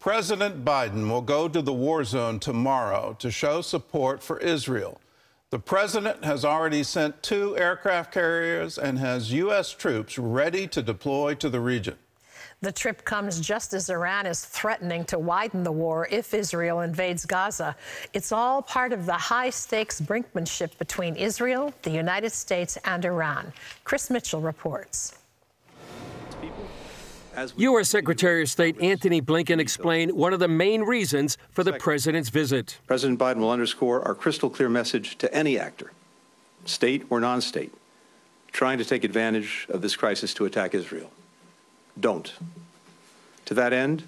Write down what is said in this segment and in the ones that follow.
President Biden will go to the war zone tomorrow to show support for Israel. The president has already sent 2 aircraft carriers and has U.S. troops ready to deploy to the region. The trip comes just as Iran is threatening to widen the war if Israel invades Gaza. It's all part of the high-stakes brinksmanship between Israel, the United States, and Iran. Chris Mitchell reports. U.S. Secretary of State Antony Blinken explained one of the main reasons for the president's visit. President Biden will underscore our crystal clear message to any actor, state or non-state, trying to take advantage of this crisis to attack Israel. Don't. To that end,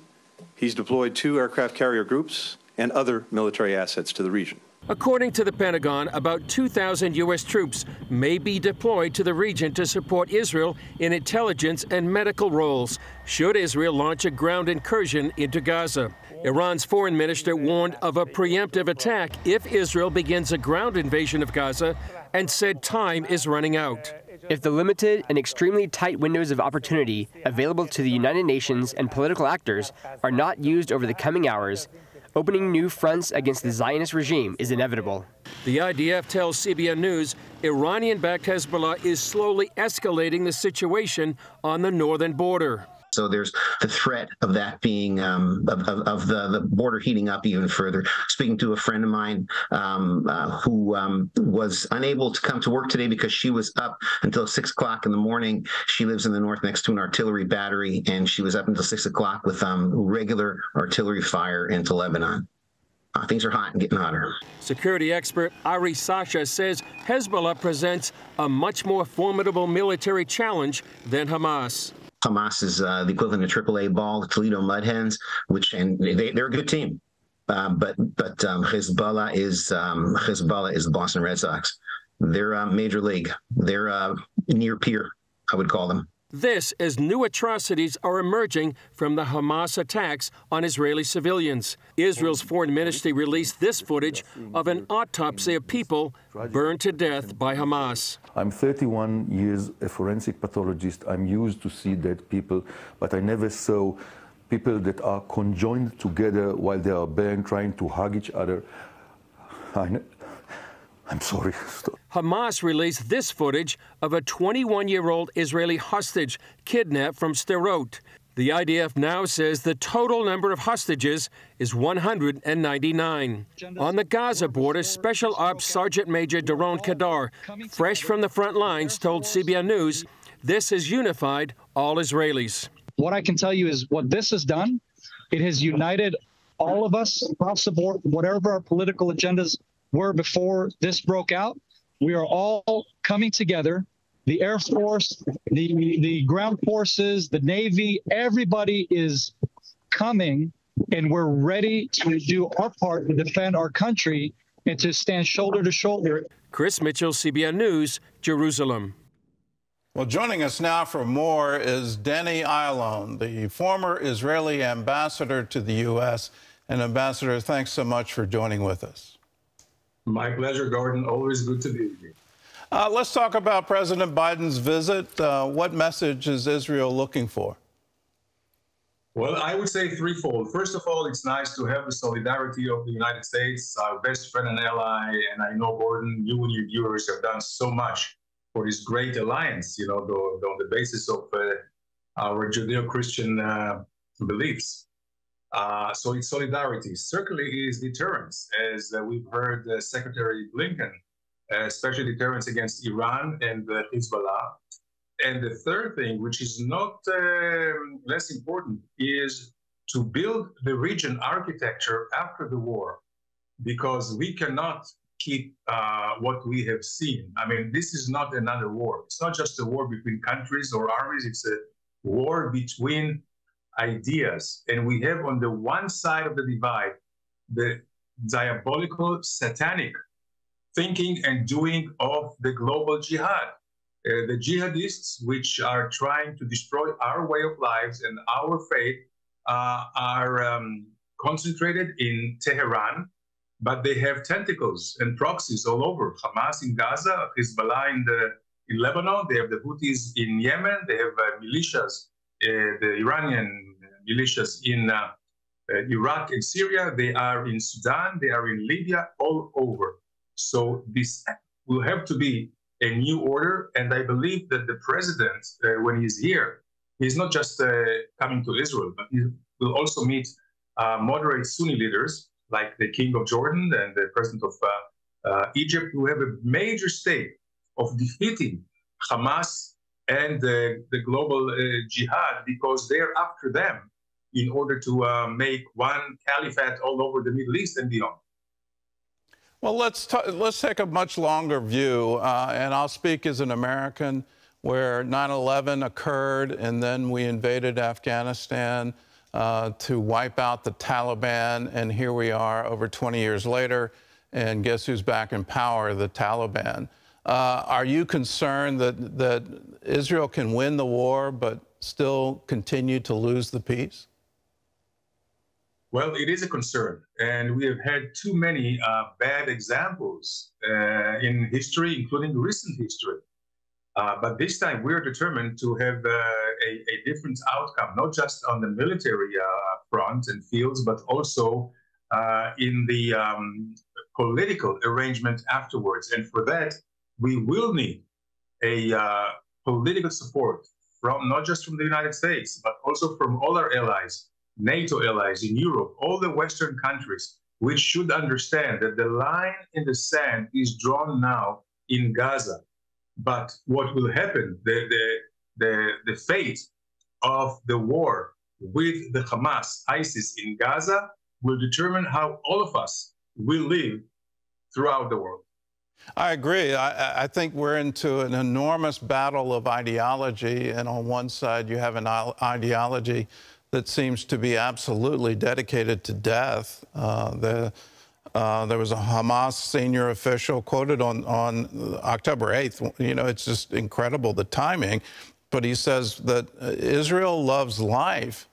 he's deployed 2 aircraft carrier groups and other military assets to the region. According to the Pentagon, about 2,000 U.S. troops may be deployed to the region to support Israel in intelligence and medical roles, should Israel launch a ground incursion into Gaza. Iran's foreign minister warned of a preemptive attack if Israel begins a ground invasion of Gaza and said time is running out. If the limited and extremely tight windows of opportunity available to the United Nations and political actors are not used over the coming hours, opening new fronts against the Zionist regime is inevitable. The IDF tells CBN News Iranian-backed Hezbollah is slowly escalating the situation on the northern border. So there's the threat of that being, of the border heating up even further. Speaking to a friend of mine who was unable to come to work today because she was up until 6 o'clock in the morning. She lives in the north next to an artillery battery, and she was up until 6 o'clock with regular artillery fire into Lebanon. Things are hot and getting hotter. Security expert Ari Sasha says Hezbollah presents a much more formidable military challenge than Hamas. Hamas is the equivalent of AAA ball, the Toledo Mud Hens, and they're a good team. But Hezbollah is the Boston Red Sox. They're major league. They're near peer, I would call them. This as new atrocities are emerging from the Hamas attacks on Israeli civilians. Israel's foreign ministry released this footage of an autopsy of people burned to death by Hamas. I'm 31 years a forensic pathologist. I'm used to see dead people, but I never saw people that are conjoined together while they are burned, trying to hug each other. I'm sorry. Hamas released this footage of a 21-year-old Israeli hostage kidnapped from Sderot. The IDF now says the total number of hostages is 199. On the Gaza border, Special Ops Sergeant Major Doron Kadar, fresh from the front lines, told CBN News this has unified all Israelis. What I can tell you is what this has done, it has united all of us across the board, whatever our political agendas were before this broke out. We are all coming together. The Air Force, the ground forces, the Navy, everybody is coming, and we're ready to do our part to defend our country and to stand shoulder to shoulder. Chris Mitchell, CBN News, Jerusalem. Well, joining us now for more is Danny Ayalon, the former Israeli ambassador to the U.S. And Ambassador, thanks so much for joining with us. My pleasure, Gordon. Always good to be with you. Let's talk about President Biden's visit. What message is Israel looking for? Well, I would say threefold. First of all, it's nice to have the solidarity of the United States, our best friend and ally. And I know, Gordon, you and your viewers have done so much for this great alliance, you know, on the basis of our Judeo-Christian beliefs. So it's solidarity. Certainly is deterrence, as we've heard Secretary Blinken, especially deterrence against Iran and Hezbollah. And the third thing, which is not less important, is to build the region architecture after the war, because we cannot keep what we have seen. I mean, this is not another war. It's not just a war between countries or armies. It's a war between ideas. And we have on the one side of the divide the diabolical, satanic thinking and doing of the global jihad. The jihadists, which are trying to destroy our way of lives and our faith, are concentrated in Tehran, but they have tentacles and proxies all over. Hamas in Gaza, Hezbollah in Lebanon, they have the Houthis in Yemen, they have militias, the Iranian militias Iraq and Syria, they are in Sudan, they are in Libya, all over. So this will have to be a new order, and I believe that the president, when he's here, he's not just coming to Israel, but he will also meet moderate Sunni leaders like the King of Jordan and the President of Egypt, who have a major stake of defeating Hamas and the global jihad, because they're after them in order to make one caliphate all over the Middle East and beyond. Well, let's take a much longer view, and I'll speak as an American, where 9/11 occurred, and then we invaded Afghanistan to wipe out the Taliban, and here we are over 20 years later, and guess who's back in power? The Taliban. Are you concerned that Israel can win the war but still continue to lose the peace? Well, it is a concern, and we have had too many bad examples in history, including recent history. But this time we're determined to have a different outcome, not just on the military front and fields, but also in the political arrangement afterwards. And for that, we will need a political support from not just from the United States, but also from all our allies, NATO allies in Europe, all the Western countries, which should understand that the line in the sand is drawn now in Gaza. But what will happen, the fate of the war with the Hamas, ISIS in Gaza, will determine how all of us will live throughout the world. I agree. I think we're into an enormous battle of ideology, and on one side you have an ideology that seems to be absolutely dedicated to death. There was a Hamas senior official quoted on October 8th. You know, it's just incredible, the timing. But he says that Israel loves life,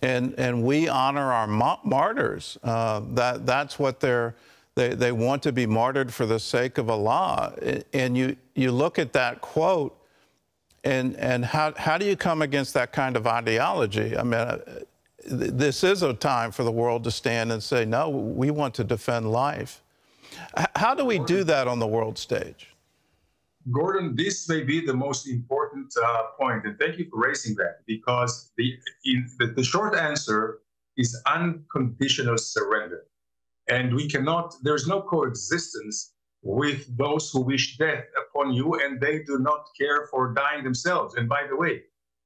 and we honor our martyrs. That's what they want to be martyred for the sake of Allah. And you look at that quote, and how do you come against that kind of ideology? I mean, this is a time for the world to stand and say, no, we want to defend life. How do we do that on the world stage? Gordon, this may be the most important point, and thank you for raising that, because the short answer is unconditional surrender. And we cannot, there's no coexistence with those who wish death upon you, and they do not care for dying themselves. And by the way,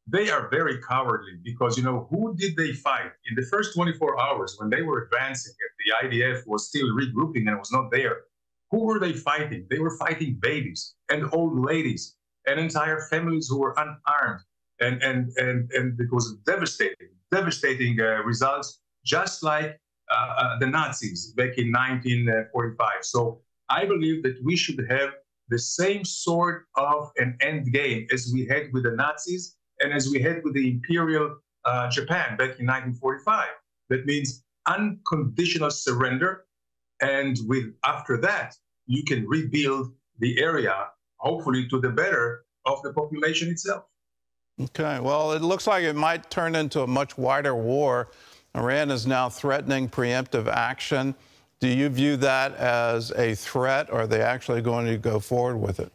they are very cowardly, because, you know, who did they fight? In the first 24 hours, when they were advancing, and the IDF was still regrouping and was not there, who were they fighting? They were fighting babies and old ladies and entire families who were unarmed. And it was devastating results, just like the Nazis back in 1945. So I believe that we should have the same sort of an end game as we had with the Nazis and as we had with the Imperial Japan back in 1945. That means unconditional surrender. And after that, you can rebuild the area, hopefully to the better of the population itself. Okay, well, it looks like it might turn into a much wider war. Iran is now threatening preemptive action. Do you view that as a threat, or are they actually going to go forward with it?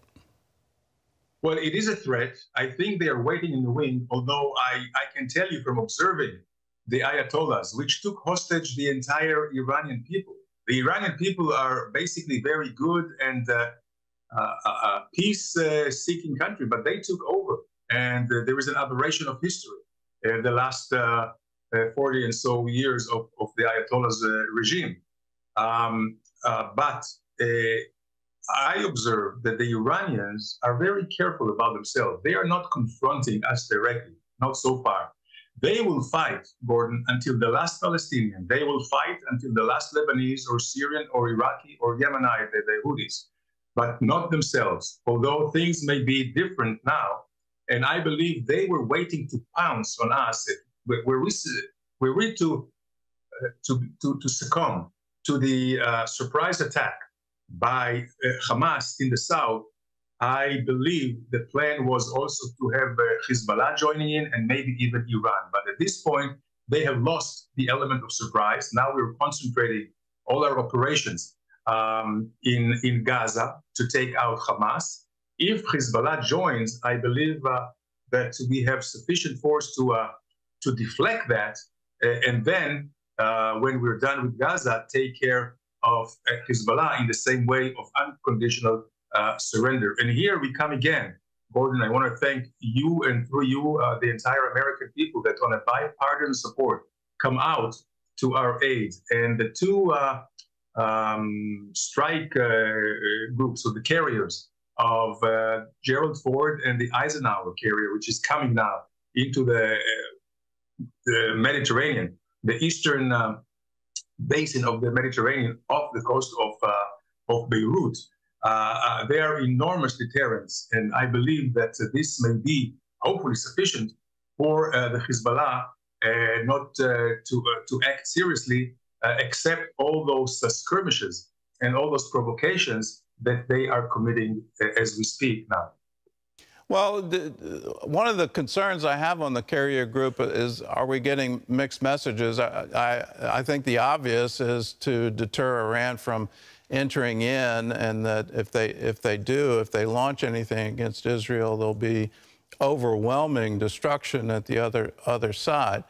Well, it is a threat. I think they are waiting in the wing, although I can tell you from observing the Ayatollahs, which took hostage the entire Iranian people. The Iranian people are basically very good and a peace-seeking country, but they took over. And there is an aberration of history the last 40 and so years of the Ayatollah's regime. But I observe that the Iranians are very careful about themselves. They are not confronting us directly, not so far. They will fight, Gordon, until the last Palestinian. They will fight until the last Lebanese or Syrian or Iraqi or Yemenite, the Houthis, but not themselves, although things may be different now. And I believe they were waiting to pounce on us. Were we to succumb to the surprise attack by Hamas in the south, I believe the plan was also to have Hezbollah joining in and maybe even Iran. But at this point, they have lost the element of surprise. Now we're concentrating all our operations in Gaza to take out Hamas. If Hezbollah joins, I believe that we have sufficient force to deflect that, and then when we're done with Gaza, take care of Hezbollah in the same way of unconditional surrender. And here we come again. Gordon, I want to thank you, and through you, the entire American people that on a bipartisan support come out to our aid. And the two strike groups, so the carriers of Gerald Ford and the Eisenhower carrier, which is coming now into the Mediterranean, the eastern basin of the Mediterranean off the coast of Beirut. They are enormous deterrents, and I believe that this may be hopefully sufficient for the Hezbollah not to act seriously, except all those skirmishes and all those provocations that they are committing as we speak now. Well, one of the concerns I have on the carrier group is, are we getting mixed messages? I think the obvious is to deter Iran from entering in, and that if they launch anything against Israel, there'll be overwhelming destruction at the other side.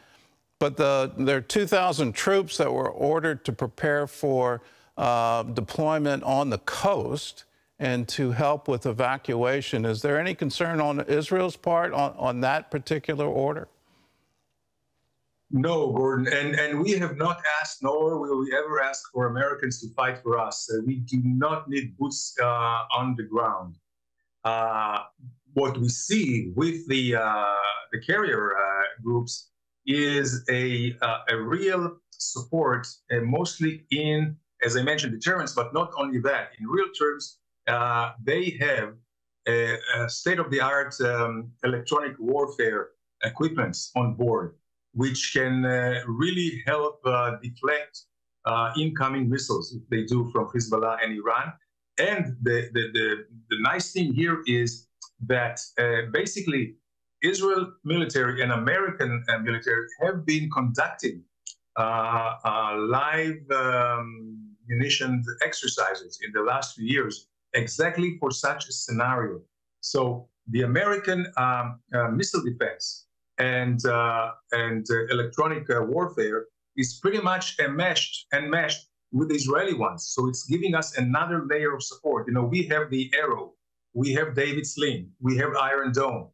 But there are 2,000 troops that were ordered to prepare for deployment on the coast and to help with evacuation. Is there any concern on Israel's part on that particular order? No, Gordon, and we have not asked, nor will we ever ask for Americans to fight for us. We do not need boots on the ground. What we see with the carrier groups is a real support, mostly in, as I mentioned, deterrence, but not only that. In real terms, they have a state-of-the-art electronic warfare equipments on board, which can really help deflect incoming missiles, if they do, from Hezbollah and Iran. And the nice thing here is that basically Israel military and American military have been conducting live munitions exercises in the last few years exactly for such a scenario. So the American missile defense and electronic warfare is pretty much enmeshed with the Israeli ones. So it's giving us another layer of support. You know, we have the Arrow, we have David Sling, we have Iron Dome.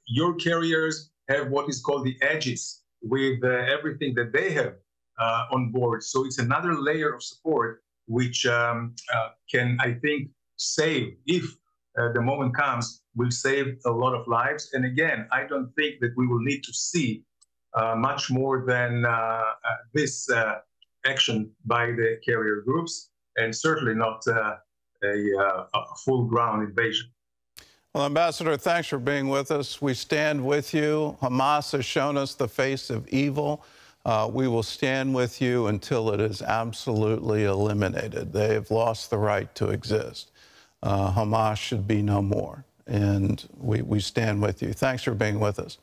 Your carriers have what is called the Aegis, with everything that they have on board. So it's another layer of support, which can, I think, save, if the moment comes, will save a lot of lives. And again, I don't think that we will need to see much more than this action by the carrier groups, and certainly not a full ground invasion. Well, Ambassador, thanks for being with us. We stand with you. Hamas has shown us the face of evil. We will stand with you until it is absolutely eliminated. They have lost the right to exist. Hamas should be no more. And we stand with you. Thanks for being with us.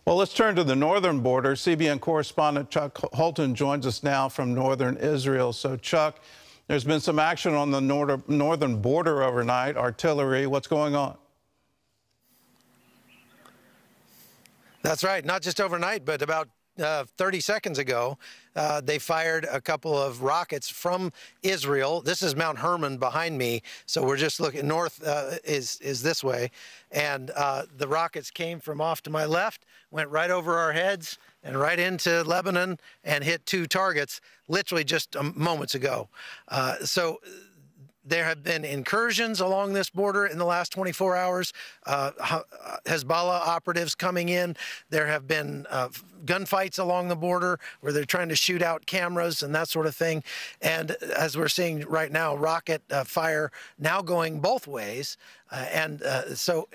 Well, let's turn to the northern border. CBN correspondent Chuck Holton joins us now from northern Israel. So, Chuck, there's been some action on the northern border overnight. Artillery, what's going on? That's right. Not just overnight, but about 30 seconds ago, they fired a couple of rockets from Israel. This is Mount Hermon behind me, so we're just looking north is this way. And the rockets came from off to my left, went right over our heads and right into Lebanon and hit two targets literally just moments ago. So there have been incursions along this border in the last 24 hours, Hezbollah operatives coming in. There have been gunfights along the border where they're trying to shoot out cameras and that sort of thing. And as we're seeing right now, rocket fire now going both ways. So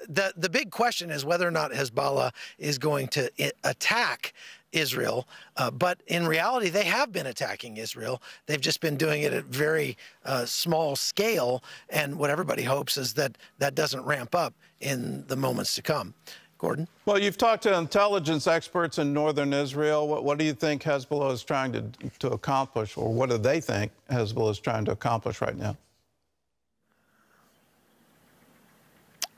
the big question is whether or not Hezbollah is going to attack Israel, but in reality, they have been attacking Israel. They've just been doing it at very small scale, and what everybody hopes is that that doesn't ramp up in the moments to come. Gordon? Well, you've talked to intelligence experts in northern Israel. What do you think Hezbollah is trying to accomplish, or what do they think Hezbollah is trying to accomplish right now?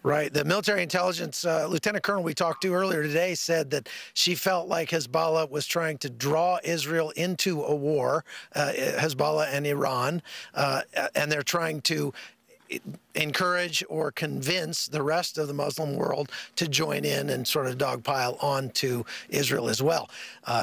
Right. The military intelligence lieutenant colonel we talked to earlier today said that she felt like Hezbollah was trying to draw Israel into a war, Hezbollah and Iran, and they're trying to encourage or convince the rest of the Muslim world to join in and sort of dogpile onto Israel as well.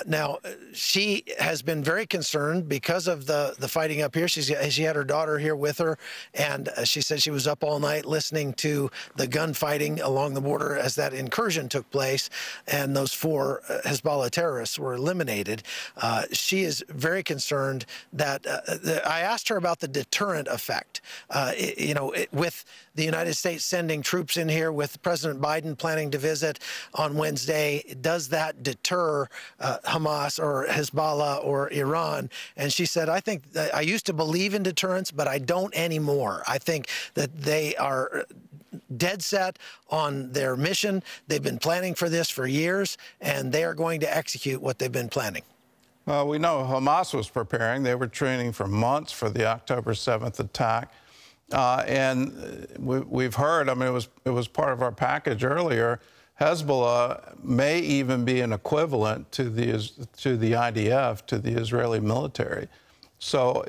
Now, she has been very concerned because of the fighting up here. She had her daughter here with her, and she said she was up all night listening to the gunfighting along the border as that incursion took place, and those 4 Hezbollah terrorists were eliminated. She is very concerned that I asked her about the deterrent effect. With the United States sending troops in here, with President Biden planning to visit on Wednesday, does that deter Hamas or Hezbollah or Iran? And she said, I think that I used to believe in deterrence, but I don't anymore. I think that they are dead set on their mission. They've been planning for this for years, and they are going to execute what they've been planning. Well, we know Hamas was preparing. They were training for months for the October 7th attack. And we've heard, I mean, it was part of our package earlier, Hezbollah may even be an equivalent to the IDF, to the Israeli military. So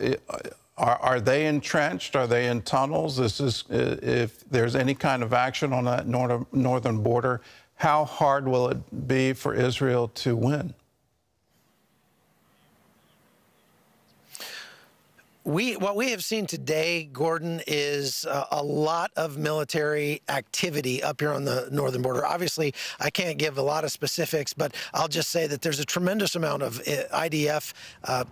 are they entrenched? Are they in tunnels? If there's any kind of action on that northern border, how hard will it be for Israel to win? What we have seen today, Gordon, is a lot of military activity up here on the northern border. Obviously, I can't give a lot of specifics, but I'll just say that there's a tremendous amount of IDF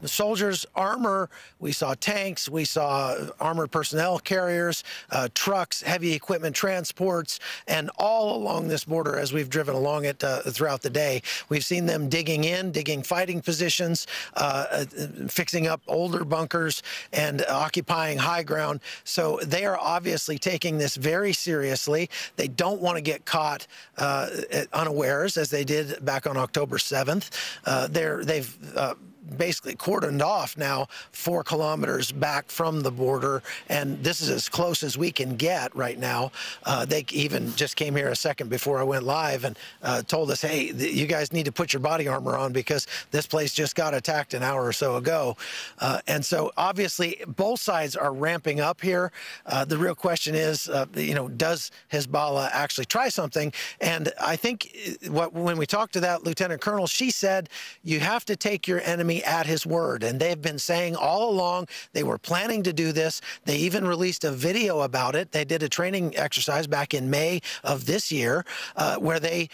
soldiers, armor. We saw tanks. We saw armored personnel carriers, trucks, heavy equipment transports, and all along this border as we've driven along it throughout the day. We've seen them digging fighting positions, fixing up older bunkers, and occupying high ground. So they are obviously taking this very seriously. They don't want to get caught unawares, as they did back on October 7th. They've basically cordoned off now 4 kilometers back from the border, and this is as close as we can get right now. They even just came here a second before I went live and told us, hey, you guys need to put your body armor on because this place just got attacked an hour or so ago. And so obviously both sides are ramping up here. The real question is, does Hezbollah actually try something? And I think when we talked to that lieutenant colonel, she said, you have to take your enemy at his word. And they've been saying all along they were planning to do this. They even released a video about it. They did a training exercise back in May of this year where they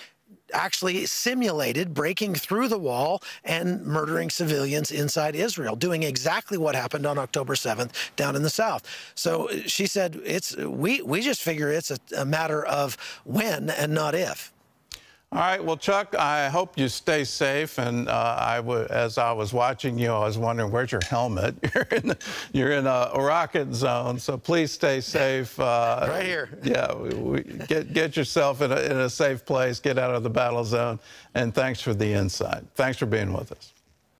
actually simulated breaking through the wall and murdering civilians inside Israel, doing exactly what happened on October 7th down in the south. So she said, we just figure it's a matter of when and not if. All right. Well, Chuck, I hope you stay safe. And as I was watching you, I was wondering, where's your helmet? You're in a rocket zone, so please stay safe. Right here. Yeah. Get yourself in a safe place. Get out of the battle zone. And thanks for the insight. Thanks for being with us.